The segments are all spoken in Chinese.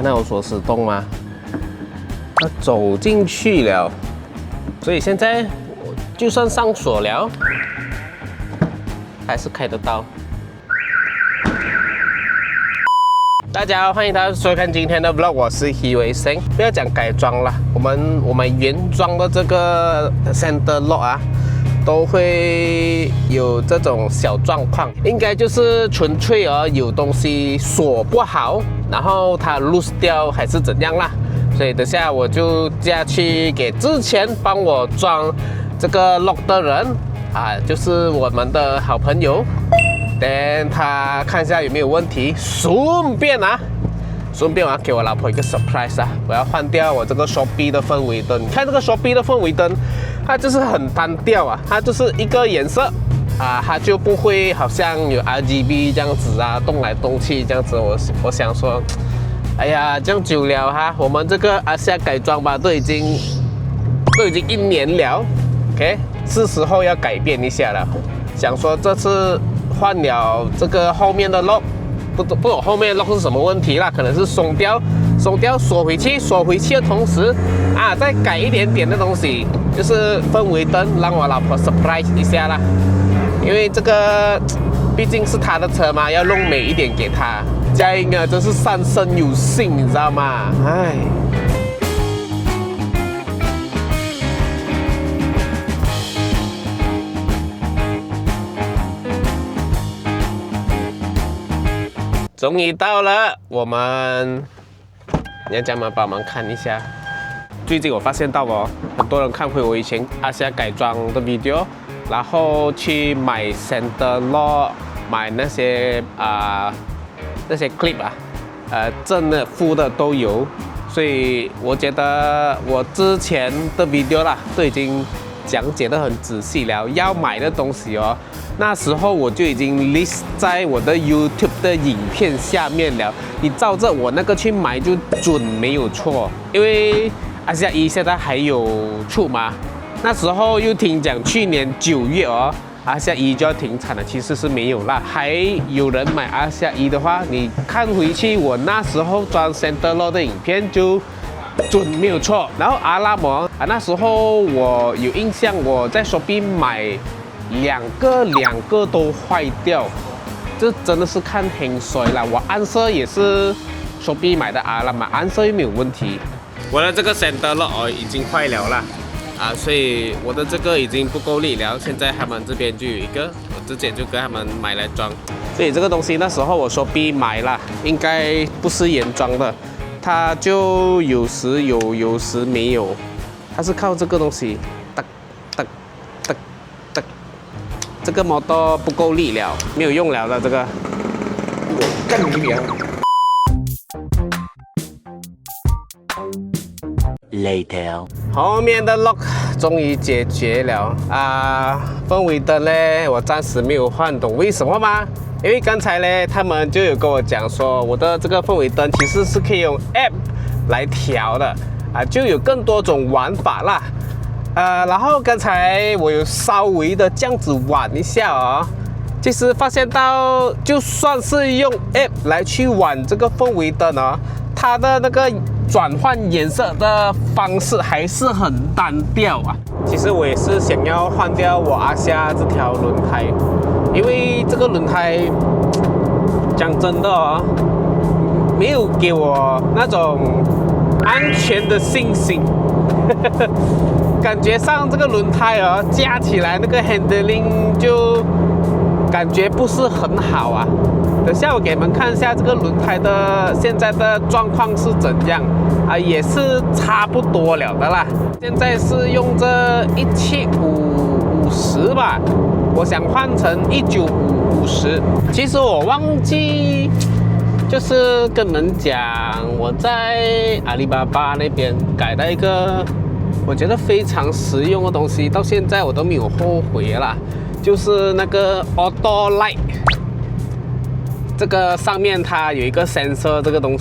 看到有锁匙洞吗？它走进去了，所以现在就算上锁了，还是开得到。大家好，欢迎大家收看今天的 vlog， 我是希维生。不要讲改装了，我们原装的这个 center lock 啊，都会有这种小状况，应该就是纯粹有东西锁不好，然后它 loose 掉还是怎样啦。所以等下我就下去给之前帮我装这个 lock 的人啊，就是我们的好朋友。等他看一下有没有问题，顺便我要给我老婆一个 surprise 啊！我要换掉我这个 Shopee 的氛围灯。看这个 Shopee 的氛围灯，它就是很单调啊，它就是一个颜色啊，它就不会好像有 RGB 这样子啊，动来动去这样子。我想说，哎呀，这样久了哈，我们这个阿夏改装吧，都已经1年了 ，OK， 是时候要改变一下了。想说这次换了这个后面的 lock， 不懂后面的 lock 是什么问题啦，可能是松掉锁回去的同时啊，再改一点点的东西，就是氛围灯，让我老婆 surprise 一下啦。因为这个毕竟是她的车嘛，要弄美一点给她。佳音啊，真是三生有幸，你知道吗？唉。终于到了，你要讲吗？帮忙看一下。最近我发现到很多人看回我以前阿夏改装的 video， 然后去买 center lock， 买那些clip 正的负的都有，所以我觉得我之前的 video 啦都已经讲解得很仔细了，要买的东西那时候我就已经 list 在我的 YouTube 的影片下面了，你照着我那个去买就准没有错。因为阿夏1现在还有出嘛，那时候又听讲去年9月阿夏1就要停产了，其实是没有啦。还有人买阿夏1的话，你看回去我那时候装 center lock 的影片就准没有错。然后阿拉姆那时候我有印象，我在 Shopee 买两个都坏掉，这真的是看很衰啦。我暗色也是 Shopee 买的阿拉姆，暗色又没有问题。我的这个 center lock 已经坏了啦，所以我的这个已经不够力了。现在他们这边就有一个，我之前就跟他们买来装。所以这个东西那时候我Shopee买啦，应该不是原装的，它就有时有，有时没有，它是靠这个东西。这个摩托不够力了，没有用了的这个。我干你娘 ！Later， 后面的 lock 终于解决了氛围灯呢，我暂时没有换，懂为什么吗？因为刚才呢，他们就有跟我讲说，我的这个氛围灯其实是可以用 app 来调的就有更多种玩法啦。然后刚才我有稍微的这样子玩一下其实发现到，就算是用 app 来去玩这个氛围灯它的那个转换颜色的方式还是很单调其实我也是想要换掉我阿夏这条轮胎，因为这个轮胎讲真的没有给我那种安全的信心。感觉上这个轮胎加起来那个 handling 就感觉不是很好等下我给你们看一下这个轮胎的现在的状况是怎样也是差不多了的啦。现在是用这17550吧，我想换成19550。其实我忘记就是跟你们讲，我在阿里巴巴那边改了一个我觉得非常实用的东西，到现在我都没有后悔啦，就是那个 Auto Light。这个上面它有一个 sensor， 这个东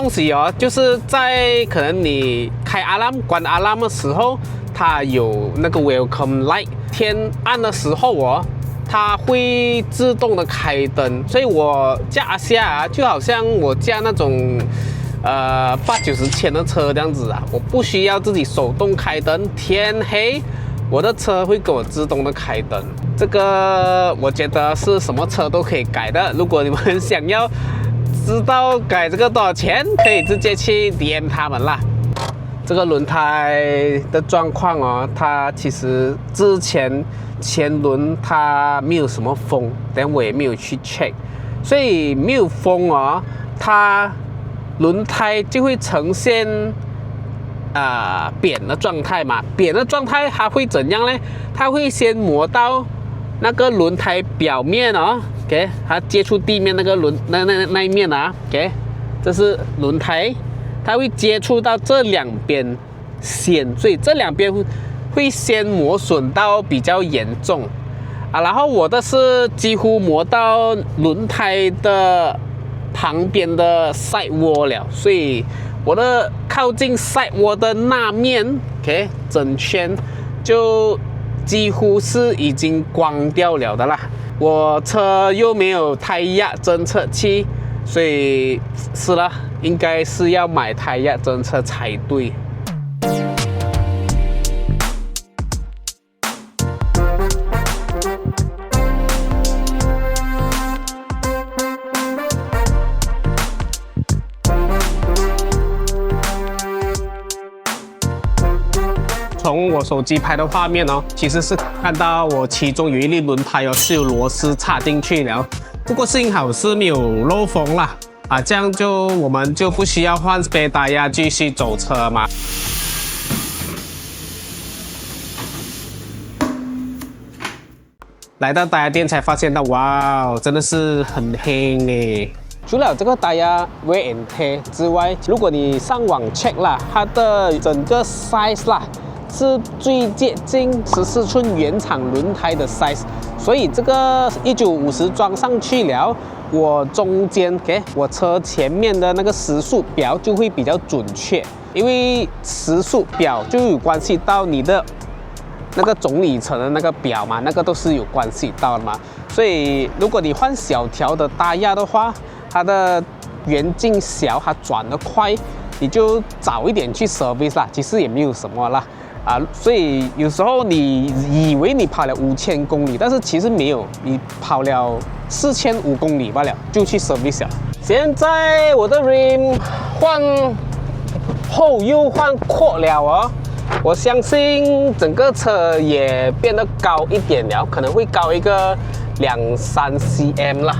西就是在可能你开 alarm 关 alarm 的时候，它有那个 welcome light， 天暗的时候它会自动的开灯，所以我驾下就好像我驾那种80-90千的车这样子啊，我不需要自己手动开灯，天黑我的车会给我自动的开灯。这个我觉得是什么车都可以改的。如果你们想要知道改这个多少钱，可以直接去 DM 他们啦。这个轮胎的状况哦，它其实之前前轮它没有什么风，但我也没有去 check， 所以没有风哦，它轮胎就会呈现扁的状态嘛。扁的状态它会怎样呢？它会先磨到那个轮胎表面哦 ，OK， 它接触地面那个那一面啊 ，OK， 这是轮胎，它会接触到这两边先，所以这两边会先磨损到比较严重啊。然后我的是几乎磨到轮胎的旁边的 side wall 了，所以我的靠近 side wall 的那面 ，OK， 整圈就几乎是已经光掉了的啦。我车又没有胎压侦测器，所以是啦，应该是要买胎压侦测才对。从我手机拍的画面哦，其实是看到我其中有一粒轮胎哦是有螺丝插进去了，不过幸好是没有漏风啦，这样我们就不需要换 spare tire继续走车嘛。来到tire店才发现到，哇，真的是很黑诶。除了这个tire wear and tear之外，如果你上网 check 啦，它的整个 size 啦，是最接近14寸原厂轮胎的 size， 所以这个1950装上去了，我中间给我车前面的那个时速表就会比较准确，因为时速表就有关系到你的那个总里程的那个表嘛，那个都是有关系到的嘛。所以如果你换小条的大压的话，它的圆径小，它转得快，你就早一点去 service 啦，其实也没有什么啦。所以有时候你以为你跑了5000公里，但是其实没有，你跑了4500公里罢了，就去 service 了。现在我的 rim 换后又换阔了哦，我相信整个车也变得高一点了，可能会高一个2-3 cm 啦，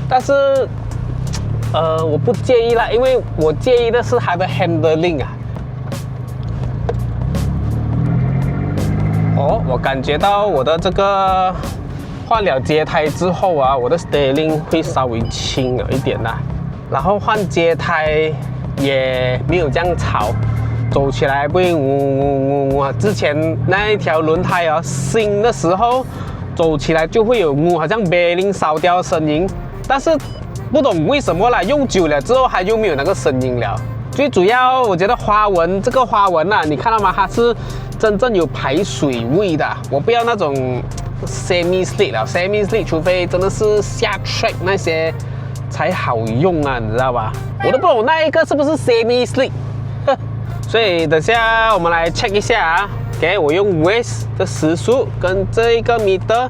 但是我不介意啦，因为我介意的是它的 handling 我感觉到我的这个换了节胎之后我的 steering 会稍微轻了一点啦，然后换节胎也没有这样吵，走起来不会呜。之前那一条轮胎新的时候走起来就会有好像 bearing 烧掉的声音，但是不懂为什么啦，用久了之后它就没有那个声音了。最主要我觉得花纹，这个花纹你看到吗？它是真正有排水位的，我不要那种 semi slick 了 ，semi slick 除非真的是下 track 那些才好用你知道吧？我都不懂那一个是不是 semi slick， 所以等下我们来 check 一下给我用 waist 的时速跟这一个 meter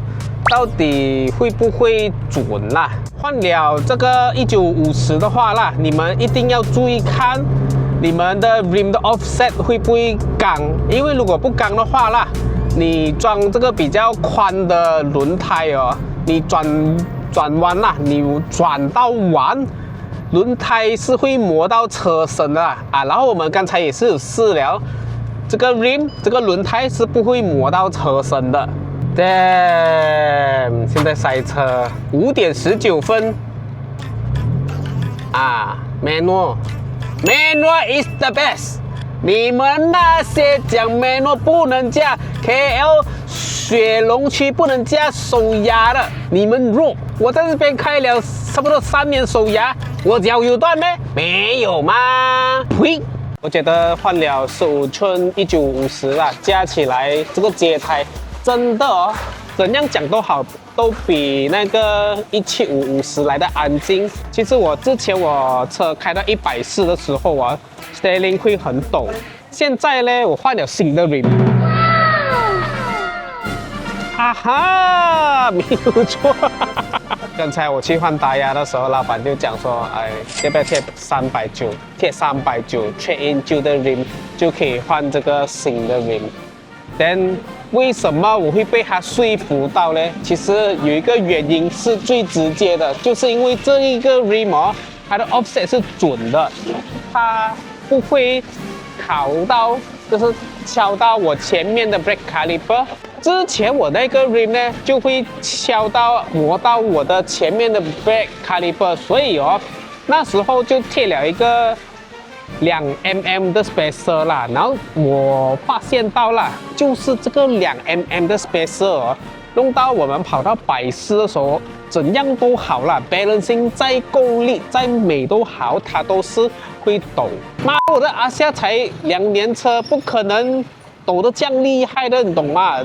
到底会不会准啦？换了这个1950的话啦，你们一定要注意看你们的 rim 的 offset 会不会刚，因为如果不刚的话啦，你装这个比较宽的轮胎你转弯啦，你转到弯，轮胎是会磨到车身的然后我们刚才也是有试了，这个 rim 这个轮胎是不会磨到车身的。Damn， 现在塞车5点19分manual is the best。你们那些讲 manual 不能加 KL 雪龙区不能加手牙的，你们弱。我在这边开了差不多3年手牙，我脚有断没有吗？呸！我觉得换了15寸1950啦，加起来这个节胎真的怎样讲都好，都比那个175/50来的安静。其实之前我车开到140的时候啊 ，steering 会很抖。现在呢，我换了新的 rim。哈哈，没有错。刚才我去换打压的时候，老板就讲说，哎，要不要贴390？贴390 trade in 旧的 rim 就可以换这个新的 rim。但为什么我会被他说服到呢？其实有一个原因是最直接的，就是因为这一个 rim 哦，它的 offset 是准的，它不会就是敲到我前面的 brake caliper。之前我那个 rim 呢，就会磨到我的前面的 brake caliper， 所以哦，那时候就贴了一个2mm 的 spacer 啦。然后我发现到了，就是这个2mm 的 spacer 哦，弄到我们跑到140的时候，怎样都好啦 ，balancing 再够力、再美都好，它都是会抖。妈，我的阿夏才2年车，不可能抖得这样厉害的，你懂吗？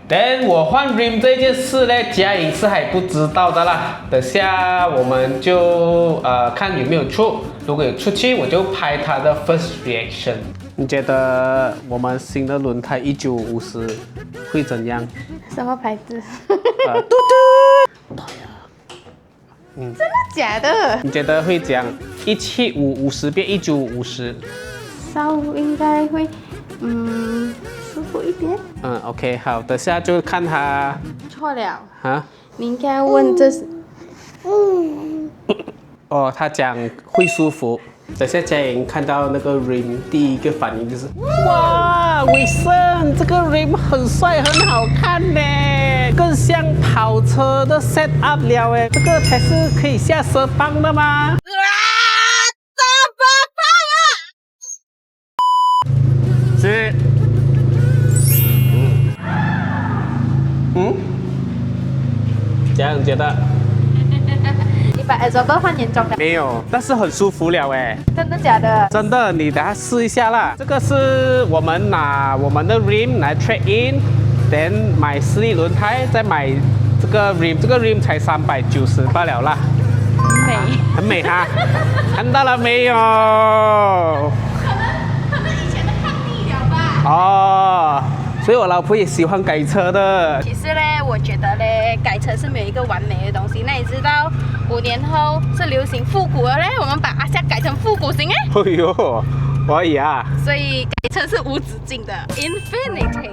但我换 rim 这件事呢，佳颖是还不知道的啦。等下我们就看有没有出，如果有出去，我就拍他的 first reaction。你觉得我们新的轮胎195/50会怎样？什么牌子？嘟嘟。真的假的？你觉得会怎样？175/50变195/50？稍应该会，舒服一点。OK， 好，等下就看他。错了啊？你应该问这是。哦，他讲会舒服。等下佳颖看到那个 rim， 第一个反应就是哇，伟生这个 rim 很帅，很好看呢，更像跑车的 set up 了哎，这个才是可以下蛇棒的吗？是。这样觉得？你把 absorber 换严重的？没有，但是很舒服了哎。真的假的？真的，你等下试一下啦。这个是我们拿我们的 rim 来 trade in，then 买4粒轮胎，再买这个 rim， 这个 rim 才390罢了啦。美，很美哈，看到了没有？可能以前的看腻了吧。哦。所以我老婆也喜欢改车的。其实呢，我觉得呢，改车是没有一个完美的东西。那你知道5年后是流行复古了嘞？我们把阿夏改成复古型哎。哎呦，可以啊。所以改车是无止境的 ，infinity。